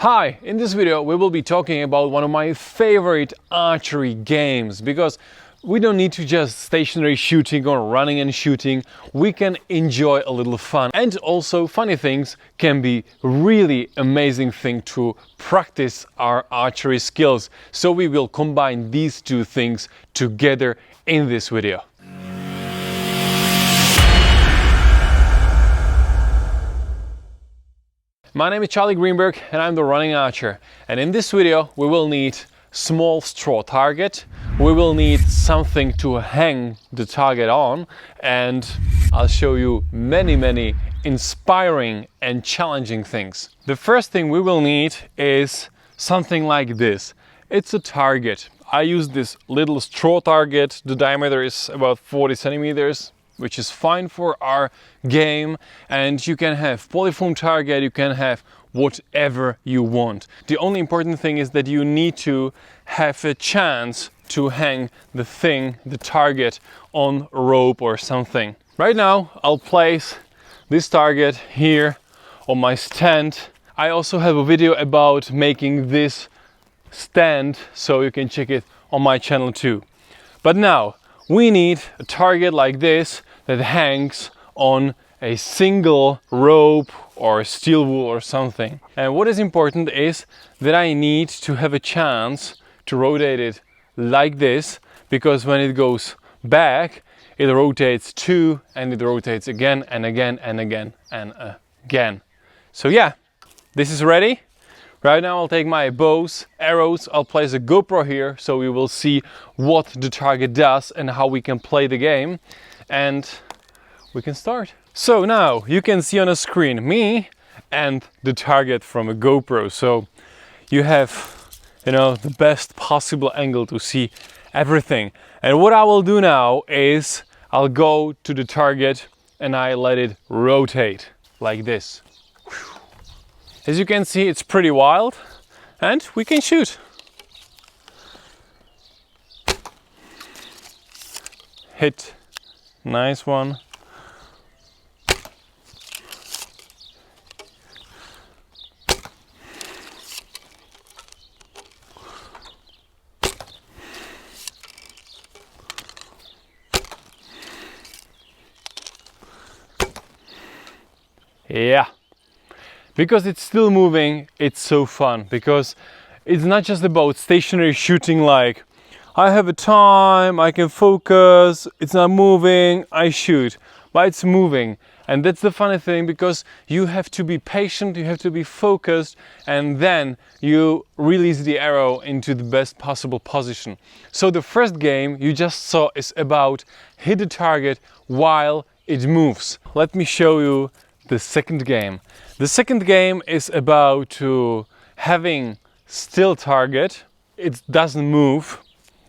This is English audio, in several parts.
Hi, in this video we will be talking about one of my favorite archery games, because we don't need to just stationary shooting or running and shooting. We can enjoy a little fun, and also funny things can be really amazing thing to practice our archery skills. So we will combine these two things together in this video. My name is Charlie Greenberg and I'm the running archer, and in this video we will need small straw target, we will need something to hang the target on, and I'll show you many inspiring and challenging things. The first thing we will need is something like this. It's a target. I use this little straw target. The diameter is about 40 centimeters, which is fine for our game, and you can have polyfoam target, you can have whatever you want. The only important thing is that you need to have a chance to hang the target on a rope or something. Right now I'll place this target here on my stand. I also have a video about making this stand, so you can check it on my channel too. But now we need a target like this that hangs on a single rope or steel wool or something. And what is important is that I need to have a chance to rotate it like this, because when it goes back it rotates too, and it rotates again and again and again and again. So yeah, this is ready. Right now I'll take my bows, arrows, I'll place a GoPro here so we will see what the target does and how we can play the game, and we can start. So now you can see on the screen me and the target from a GoPro, so you have, the best possible angle to see everything. And what I will do now is I'll go to the target and I let it rotate like this. As you can see, it's pretty wild, and we can shoot. Hit, nice one. Yeah. Because it's still moving, it's so fun, because it's not just about stationary shooting, like I have a time, I can focus, it's not moving, I shoot, but it's moving. And that's the funny thing, because you have to be patient, you have to be focused, and then you release the arrow into the best possible position. So the first game you just saw is about hit the target while it moves. Let me show you the second game. The second game is about having still target. It doesn't move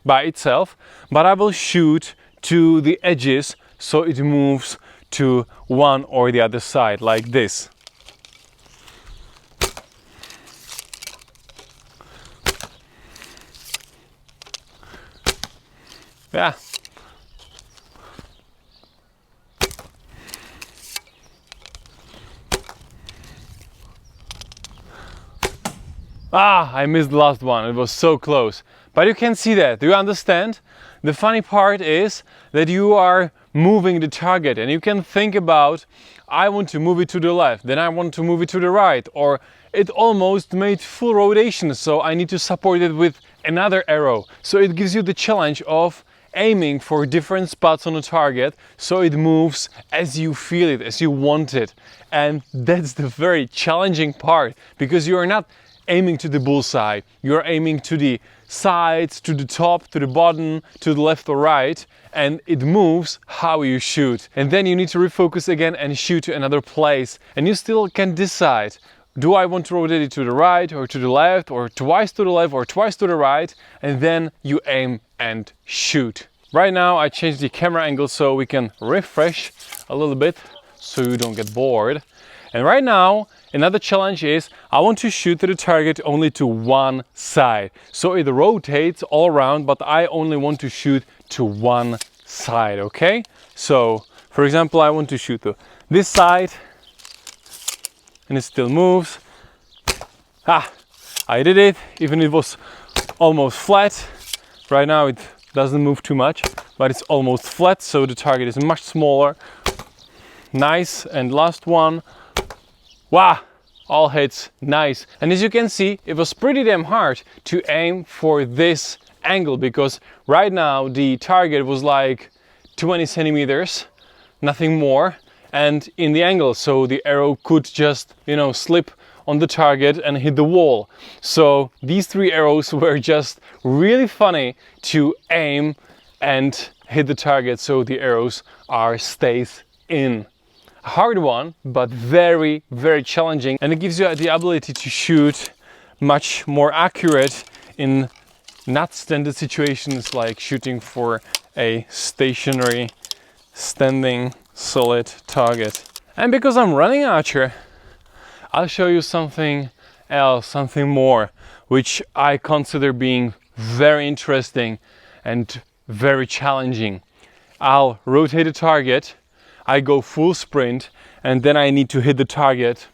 by itself, but I will shoot to the edges so it moves to one or the other side, like this. Yeah. I missed the last one, it was so close. But you can see that, do you understand? The funny part is that you are moving the target, and you can think about, I want to move it to the left, then I want to move it to the right, or it almost made full rotation, so I need to support it with another arrow. So it gives you the challenge of aiming for different spots on the target so it moves as you feel it, as you want it. And that's the very challenging part, because you are not aiming to the bullseye, you're aiming to the sides, to the top, to the bottom, to the left or right, and it moves how you shoot. And then you need to refocus again and shoot to another place, and you still can decide, do I want to rotate it to the right or to the left, or twice to the left or twice to the right, and then you aim and shoot. Right now I changed the camera angle so we can refresh a little bit so you don't get bored. And right now another challenge is I want to shoot to the target only to one side. So it rotates all around, but I only want to shoot to one side, okay? So for example, I want to shoot to this side and it still moves. I did it, even it was almost flat. Right now it doesn't move too much, but it's almost flat, so the target is much smaller. Nice, and last one. Wow, all hits, nice. And as you can see, it was pretty damn hard to aim for this angle, because right now the target was like 20 centimeters, nothing more, and in the angle, so the arrow could just, you know, slip on the target and hit the wall. So these 3 arrows were just really funny to aim and hit the target, so the arrows stays in. A hard one, but very, very challenging, and it gives you the ability to shoot much more accurate in not standard situations like shooting for a stationary, standing, solid target. And because I'm running Archer, I'll show you something else, something more, which I consider being very interesting and very challenging. I'll rotate the target, I go full sprint, and then I need to hit the target,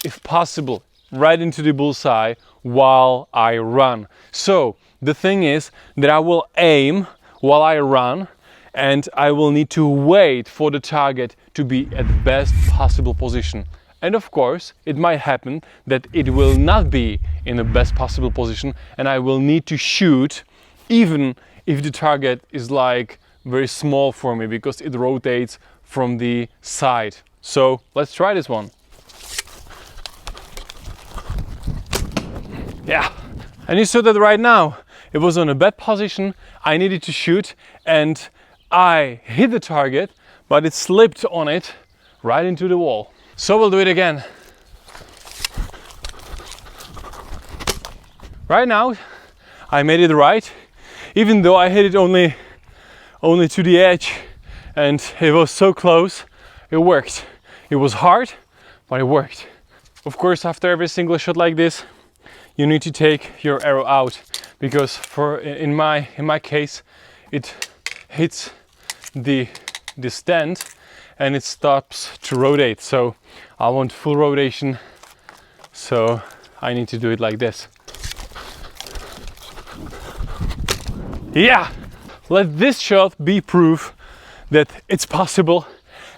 if possible, right into the bullseye while I run. So the thing is that I will aim while I run, and I will need to wait for the target to be at the best possible position. And of course, it might happen that it will not be in the best possible position, and I will need to shoot even if the target is like very small for me, because it rotates from the side. So let's try this one. Yeah, and you saw that right now it was on a bad position. I needed to shoot and I hit the target, but it slipped on it right into the wall. So we'll do it again. Right now I made it right, even though I hit it only to the edge, and it was so close. It worked. It was hard, but it worked. Of course, after every single shot like this, you need to take your arrow out, because in my case, it hits the stand and it stops to rotate. So I want full rotation, so I need to do it like this. Yeah, let this shot be proof that it's possible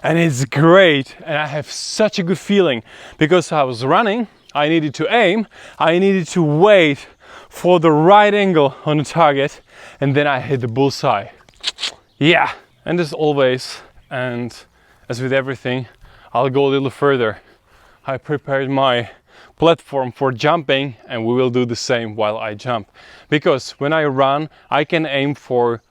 and it's great, and I have such a good feeling, because I was running, I needed to aim, I needed to wait for the right angle on the target, and then I hit the bullseye. Yeah, and as always, and as with everything, I'll go a little further. I prepared my platform for jumping, and we will do the same while I jump, because when I run I can aim for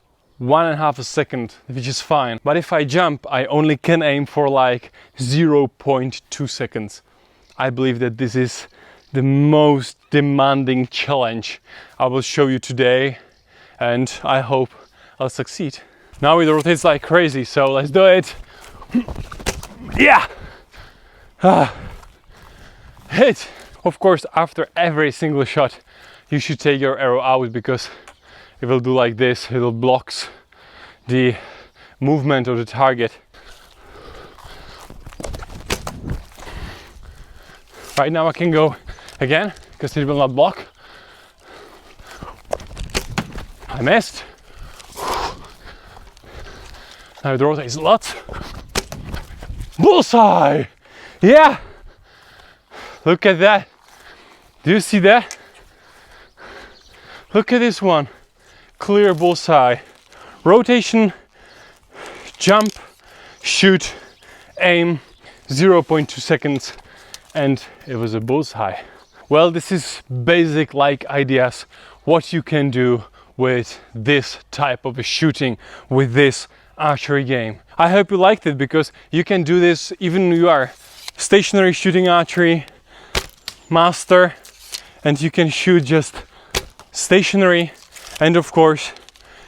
1.5 seconds, which is fine, but if I jump I only can aim for like 0.2 seconds. I believe that this is the most demanding challenge I will show you today, and I hope I'll succeed. Now it rotates like crazy, so let's do it. Yeah! Hit! Of course, after every single shot you should take your arrow out, because it will do like this, it will blocks the movement of the target. Right now I can go again, because it will not block. I missed. Now it rotates a lot. Bullseye! Yeah! Look at that. Do you see that? Look at this one. Clear bullseye. Rotation, jump, shoot, aim, 0.2 seconds, and it was a bullseye. Well, this is basic like ideas what you can do with this type of a shooting, with this archery game. I hope you liked it, because you can do this even you are stationary shooting archery master, and you can shoot just stationary, and of course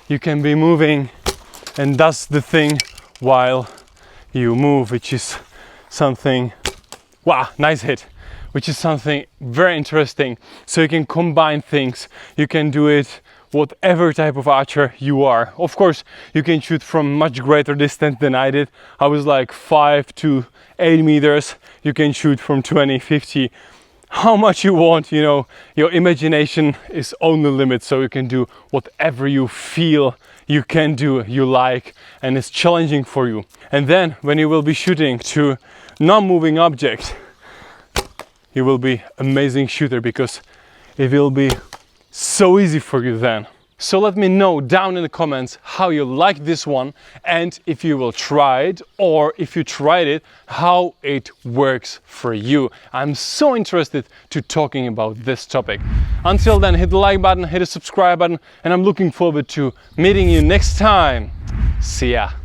you can be moving and does the thing while you move, which is something, wow, nice hit, which is something very interesting. So you can combine things, you can do it whatever type of archer you are. Of course you can shoot from much greater distance than I did. I was like 5 to 8 meters. You can shoot from 20, 50, how much you want, you know, your imagination is on the limit, so you can do whatever you feel you can do, you like, and it's challenging for you. And then when you will be shooting to non-moving object, you will be amazing shooter, because it will be so easy for you then. So let me know down in the comments how you like this one, and if you will try it, or if you tried it, how it works for you. I'm so interested to talking about this topic. Until then, hit the like button, hit the subscribe button, and I'm looking forward to meeting you next time. See ya.